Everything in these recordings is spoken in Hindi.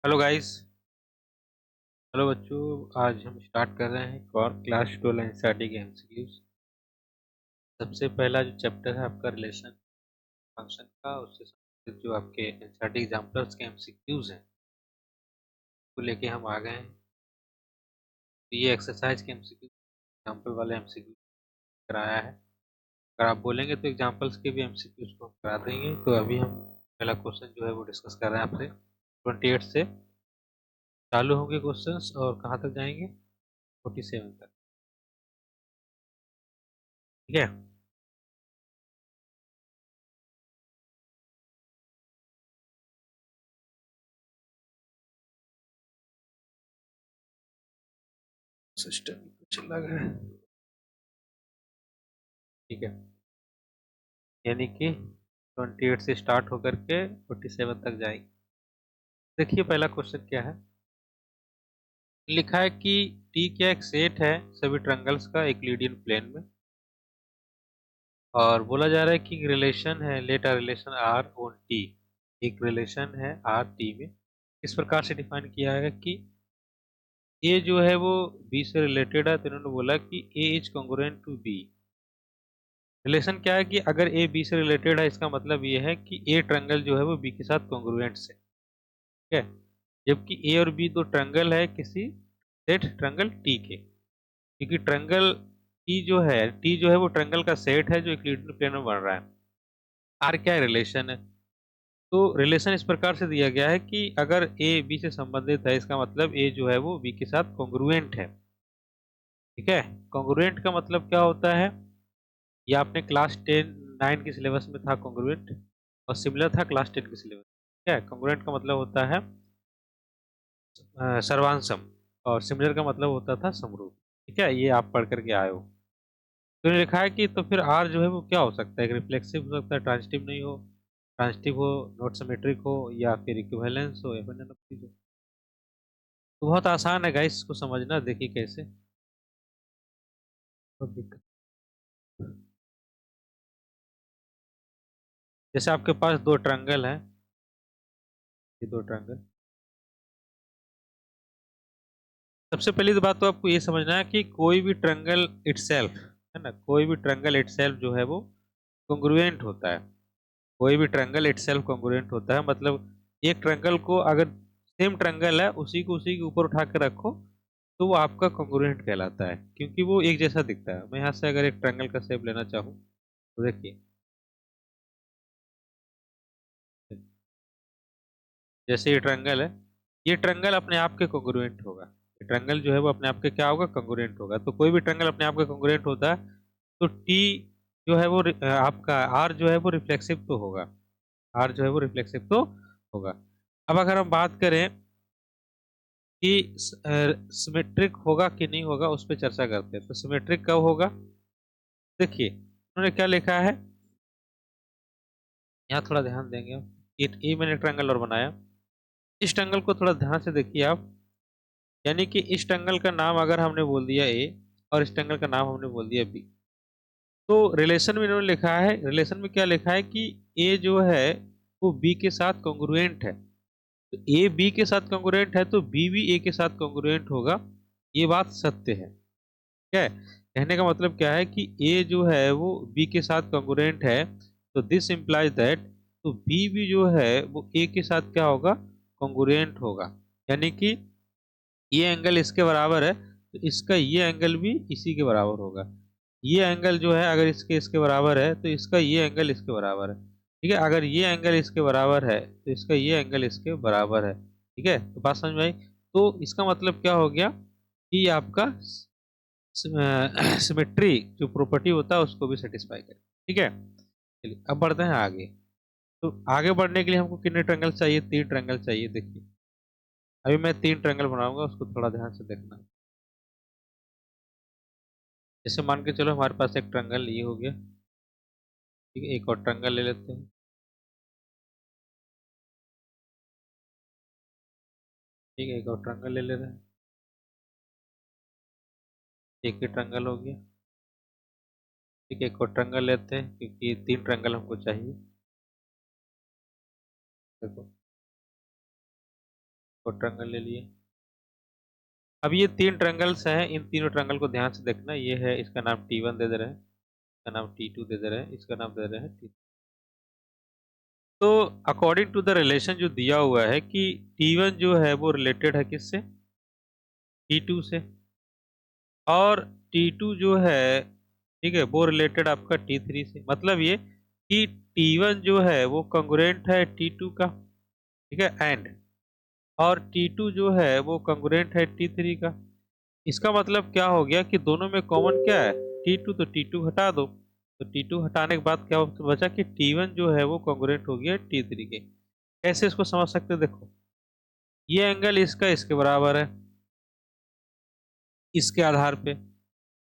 Hello guys. हेलो बच्चों। आज हम स्टार्ट कर रहे हैं एक और क्लास 12 एनसीईआरटी के एमसीक्यूज। सबसे पहला जो चैप्टर है आपका रिलेशन फंक्शन का, उससे संबंधित जो आपके एनसीईआरटी एग्जाम्पल्स के एमसीक्यूज हैं वो लेके हम आ गए हैं। तो ये एक्सरसाइज के एमसीक्यू एग्जाम्पल वाले एमसीक्यू कराया है। अगर आप बोलेंगे तो एग्जाम्पल्स के भी एमसीक्यूज को हम करा देंगे। तो अभी हम पहला क्वेश्चन जो है वो डिस्कस कर रहे हैं आपसे। 28 से चालू होंगे क्वेश्चंस और कहाँ तक जाएंगे? 47 तक। ठीक है। सिस्टम कुछ लग रहा है। ठीक है। यानी कि 28 से स्टार्ट होकर के 47 तक जाएंगे। देखिए पहला क्वेश्चन क्या है। लिखा है कि टी क्या एक सेट है सभी ट्रायंगल्स का एक लीडियन प्लेन में, और बोला जा रहा है कि रिलेशन है, let a relation R on T. एक रिलेशन है आर टी में। इस प्रकार से डिफाइन किया है कि ए जो है वो बी से रिलेटेड है, तो इन्होंने बोला कि A is congruent to B. Relation क्या है कि अगर ए बी से रिलेटेड है, इसका मतलब ये है कि ए ट्रायंगल जो है वो बी के साथ कॉन्ग्रुएंट है। ठीक है। जबकि ए और बी दो ट्रायंगल है किसी सेट ट्रायंगल टी के, क्योंकि ट्रायंगल टी जो है वो ट्रायंगल का सेट है जो यूक्लिडियन प्लेन में बन रहा है। आर क्या है? रिलेशन है। तो रिलेशन इस प्रकार से दिया गया है कि अगर ए बी से संबंधित है, इसका मतलब ए जो है वो बी के साथ कॉन्ग्रुएंट है। ठीक है। कॉन्ग्रुएंट का मतलब क्या होता है? ये आपने क्लास 9 के सिलेबस में था कॉन्ग्रुएंट, और सिमिलर था क्लास 10 के सिलेबस। ठीक है। कॉन्ग्रुएंट का मतलब होता है सर्वांसम, और सिमिलर का मतलब होता था समरूप। ठीक है, ये आप पढ़ करके आए हो। तो इन्होंने लिखा है कि तो फिर आर जो है वो क्या हो सकता है? एक रिफ्लेक्सिव हो सकता है, ट्रांजिटिव नहीं हो, ट्रांजिटिव हो, नॉट सिमेट्रिक हो, या फिर इक्विवेलेंस हो, या फिर none of these हो। तो बहुत आसान है गाइस इसको समझना। देखिए कैसे। बहुत दिक्कत। जैसे आपके पास दो ट्रायंगल हैं, ये दो ट्रायंगल। सबसे पहली तो बात तो आपको ये समझना है कि कोई भी ट्रायंगल इटसेल्फ, है ना, कोई भी ट्रायंगल इटसेल्फ जो है वो कॉन्ग्रुएंट होता है। कोई भी ट्रायंगल इटसेल्फ कॉन्ग्रुएंट होता है, मतलब एक ट्रायंगल को अगर सेम ट्रायंगल है उसी के ऊपर उठा के रखो तो वो आपका कॉन्ग्रुएंट कहलाता है, क्योंकि वो एक जैसा दिखता है। मैं यहाँ से अगर एक ट्रायंगल का शेप लेना चाहूँ तो देखिए, जैसे ये ट्रायंगल है, ये ट्रायंगल अपने आप के कॉन्ग्रुएंट होगा। ये ट्रायंगल जो है वो अपने आप के क्या होगा? कॉन्ग्रुएंट होगा। तो कोई भी ट्रायंगल अपने आप के कॉन्ग्रुएंट होता है, तो टी जो है वो आपका आर जो है वो रिफ्लेक्सिव तो होगा। आर जो है वो रिफ्लेक्सिव तो होगा। अब अगर हम बात करें कि सिमेट्रिक होगा कि नहीं होगा, उस पर चर्चा करते हैं। तो सिमेट्रिक कब होगा? देखिए उन्होंने क्या लिखा है, यहाँ थोड़ा ध्यान देंगे। ये मैंने ट्रायंगल और बनाया। इस ट्रायंगल को थोड़ा ध्यान से देखिए आप। यानी कि इस ट्रायंगल का नाम अगर हमने बोल दिया ए, और इस ट्रायंगल का नाम हमने बोल दिया बी, तो रिलेशन में इन्होंने लिखा है, रिलेशन में क्या लिखा है कि ए जो है वो बी के साथ कॉन्ग्रुएंट है। तो ए बी के साथ कॉन्ग्रुएंट है तो बी भी ए के साथ कॉन्ग्रुएंट होगा। ये बात सत्य है। ठीक है। कहने का मतलब क्या है कि ए जो है वो बी के साथ कॉन्ग्रुएंट है, तो दिस इम्प्लाइज दैट, तो बी भी जो है वो ए के साथ क्या होगा? कॉन्ग्रुएंट होगा। यानी कि ये एंगल इसके बराबर है, तो इसका ये एंगल भी इसी के बराबर होगा। ये एंगल जो है अगर इसके इसके बराबर है, तो इसका ये एंगल इसके बराबर है। ठीक है। अगर ये एंगल इसके बराबर है तो इसका ये एंगल इसके बराबर है। ठीक है। तो बात समझ में आई? तो इसका मतलब क्या हो गया कि आपका सिमेट्री जो प्रॉपर्टी होता है उसको भी सेटिस्फाई करे। ठीक है। चलिए अब बढ़ते हैं आगे। तो आगे बढ़ने के लिए हमको कितने ट्रायंगल चाहिए? 3 ट्रायंगल चाहिए। देखिए अभी मैं 3 ट्रायंगल बनाऊंगा, उसको थोड़ा ध्यान से देखना। जैसे मान के चलो हमारे पास एक ट्रायंगल ये हो गया। ठीक है। एक और ट्रायंगल ले लेते हैं। ठीक है। एक और ट्रायंगल ले ले रहे हैं। एक ही ट्रायंगल हो गया। ठीक है। एक और ट्रायंगल लेते हैं क्योंकि 3 ट्रायंगल हमको चाहिए। देखो और ट्रायंगल ले लिए। अब ये 3 ट्रायंगल्स हैं, इन तीनों ट्रायंगल को ध्यान से देखना। ये है, इसका नाम T1 दे दे रहे हैं, इसका नाम T2 दे दे रहे हैं, इसका नाम दे रहे हैं T। तो अकॉर्डिंग टू द रिलेशन जो दिया हुआ है कि T1 जो है वो रिलेटेड है किससे? T2 से। और T2 जो है, ठीक है, वो रिलेटेड आपका T3 से। मतलब ये कि T1 जो है वो कंग्रुएंट है T2 का, ठीक है, एंड और T2 जो है वो कंग्रुएंट है T3 का। इसका मतलब क्या हो गया कि दोनों में कॉमन क्या है? T2, तो T2 हटा दो। तो T2 हटाने के बाद क्या बचा कि T1 जो है वो कंग्रुएंट हो गया T3 के। कैसे इसको समझ सकते हैं? देखो, ये एंगल इसका इसके बराबर है, इसके आधार पे।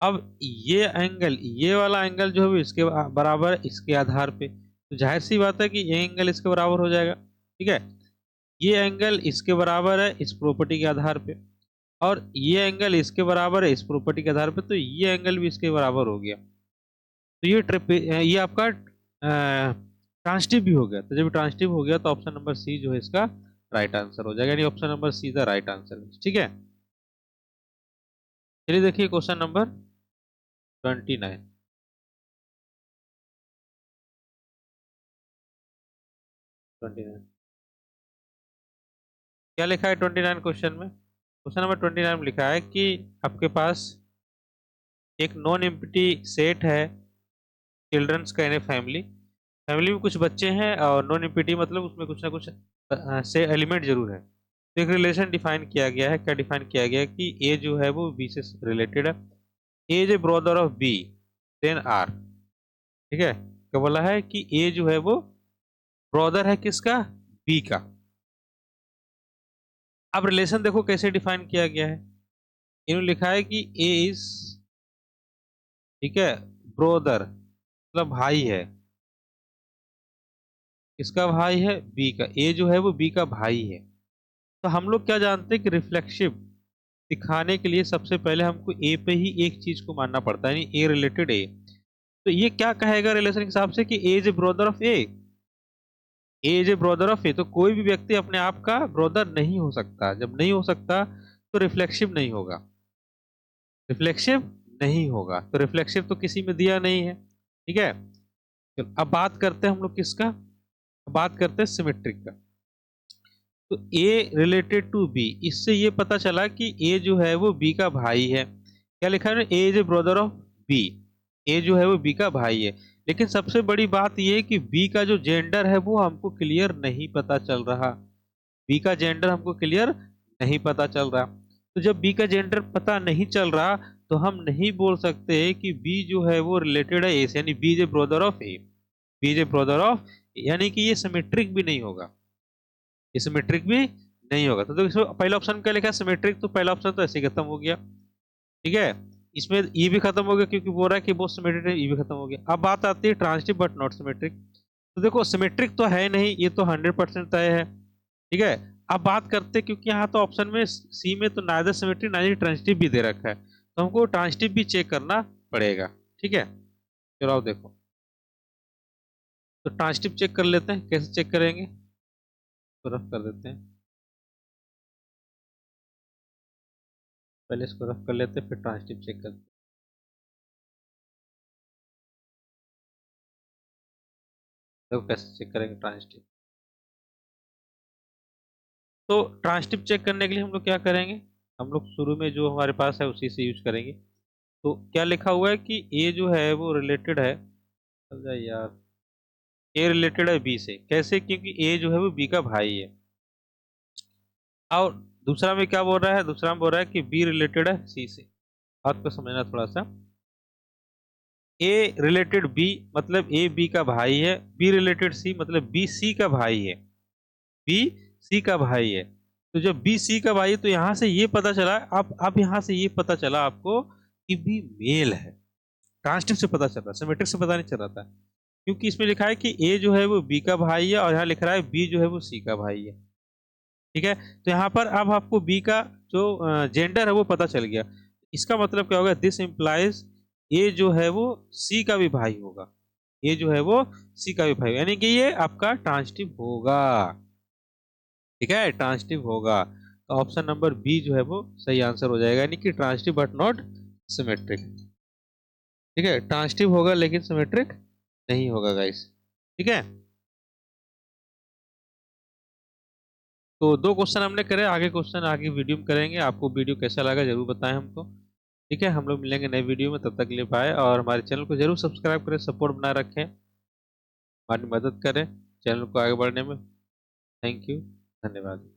अब ये एंगल, ये वाला एंगल जो है वो इसके बराबर है, इसके आधार पे। तो जाहिर सी बात है कि ये एंगल इसके बराबर हो जाएगा, ठीक है। ये एंगल इसके बराबर है इस प्रॉपर्टी के आधार पे, और ये एंगल इसके बराबर है इस प्रॉपर्टी के आधार पे, तो ये एंगल भी इसके बराबर हो गया। तो ये आपका ट्रांसटिव भी हो गया। तो जब ट्रांसटिव हो गया तो ऑप्शन नंबर सी जो है इसका राइट आंसर हो जाएगा, यानी option number see the right answer, ठीक है। चलिए देखिए क्वेश्चन नंबर 29। 29 क्या लिखा है 29 क्वेश्चन में? क्वेश्चन नंबर 29 में लिखा है कि आपके पास एक नॉन एम्प्टी सेट है चिल्ड्रंस का, यानी फैमिली। फैमिली में कुछ बच्चे हैं और नॉन एम्प्टी मतलब उसमें कुछ ना कुछ से एलिमेंट जरूर है। तो एक रिलेशन डिफाइन किया गया है। क्या डिफाइन किया गया है? कि ए जो है वो बी से रिलेटेड है। A is a brother of B, then R, ठीक है। क्या बोला है कि ए जो है वो ब्रदर है किसका? बी का। अब रिलेशन देखो कैसे डिफाइन किया गया है। इन्होंने लिखा है कि ए इज, ठीक है, ब्रोदर मतलब भाई है। किसका भाई है? बी का। ए जो है वो बी का भाई है। तो हम लोग क्या जानते हैं कि रिफ्लेक्सिव दिखाने के लिए सबसे पहले हमको ए पे ही एक चीज को मानना पड़ता है, यानी ए रिलेटेड ए। तो ये क्या कहेगा रिलेशन के हिसाब से कि A is a brother of A. A is a brother of A, तो कोई भी व्यक्ति अपने आप का ब्रदर नहीं हो सकता। जब नहीं हो सकता तो रिफ्लेक्सिव नहीं होगा, रिफ्लेक्सिव नहीं होगा। तो रिफ्लेक्सिव तो किसी में दिया नहीं है, ठीक है। चलो अब बात करते हैं हम लोग किसका? अब बात करते हैं सिमेट्रिक का। तो ए रिलेटेड टू बी, इससे ये पता चला कि ए जो है वो बी का भाई है। क्या लिखा है? A is a brother of B. A जो है वो बी का भाई है। लेकिन सबसे बड़ी बात ये है कि बी का जो जेंडर है वो हमको क्लियर नहीं पता चल रहा। बी का जेंडर हमको क्लियर नहीं पता चल रहा। तो जब बी का जेंडर पता नहीं चल रहा तो हम नहीं बोल सकते कि बी जो है वो रिलेटेड है ए से, यानी B is a brother of A. B is a brother of, यानी कि ये सिमेट्रिक भी नहीं होगा, ये सिमेट्रिक भी नहीं होगा। तो देखो पहला ऑप्शन क्या लिखा है? सिमेट्रिक। तो पहला ऑप्शन तो ऐसे ही खत्म हो गया, ठीक है। इसमें ई भी खत्म हो गया क्योंकि बोल रहा है कि बहुत सिमेट्रिक है, ई भी खत्म हो गया। अब बात आती है ट्रांसिटिव बट नॉट सिमेट्रिक। तो देखो सिमेट्रिक तो है नहीं, ये तो 100% तय है, ठीक है। अब बात करते हैं, क्योंकि यहाँ तो ऑप्शन में सी में तो नाइदर सिमेट्रिक नाइदर ट्रांसिटिव भी दे रखा है, तो हमको ट्रांसिटिव भी चेक करना पड़ेगा, ठीक है। चलो आओ देखो, तो ट्रांसिटिव चेक कर लेते हैं। कैसे चेक करेंगे? तो रफ कर देते हैं, पहले इसको रफ कर लेते हैं फिर ट्रांसिटिव चेक करते हैं। देखो कैसे चेक करेंगे ट्रांसिटिव। तो ट्रांसिटिव चेक करने के लिए हम लोग क्या करेंगे? हम लोग शुरू में जो हमारे पास है उसी से यूज करेंगे। तो क्या लिखा हुआ है कि ए जो है वो रिलेटेड है, चल जाए यार, ए रिलेटेड है बी से। कैसे? क्योंकि ए जो है वो बी का भाई है। और दूसरा में क्या बोल रहा है? दूसरा में बोल रहा है कि बी रिलेटेड है सी से। आपको समझना थोड़ा सा। ए रिलेटेड बी मतलब ए बी का भाई है, बी रिलेटेड सी मतलब बी सी का भाई है, बी सी का भाई है। तो जब बी सी का भाई है तो यहां से ये पता चला, अब यहां से ये पता चला आपको कि बी मेल है। ट्रांसिटिव से पता चल रहा, सिमेट्रिक से पता नहीं चल रहा था, क्योंकि इसमें लिखा है कि ए जो है वो बी का भाई है और यहाँ लिख रहा है बी जो है वो सी का भाई है, ठीक है। तो यहाँ पर अब आपको बी का जो जेंडर है वो पता चल गया। इसका मतलब क्या होगा? दिस इंप्लाइज ए जो है वो सी का भी भाई होगा। ए जो है वो सी का भी भाई, यानी कि ये आपका ट्रांसिटिव होगा। ठीक है, ट्रांसिटिव होगा, तो ऑप्शन नंबर बी जो है वो सही आंसर हो जाएगा, यानी कि ट्रांसिटिव बट नॉट सिमेट्रिक। ठीक है, ट्रांसिटिव होगा लेकिन सिमेट्रिक नहीं होगा गाइस। ठीक है, तो दो क्वेश्चन हमने करे, आगे क्वेश्चन आगे वीडियो में करेंगे। आपको वीडियो कैसा लगा जरूर बताएं हमको। ठीक है, हम लोग मिलेंगे नए वीडियो में, तब तक के लिए बाय, और हमारे चैनल को जरूर सब्सक्राइब करें, सपोर्ट बनाए रखें, हमारी मदद करें चैनल को आगे बढ़ने में। थैंक यू, धन्यवाद।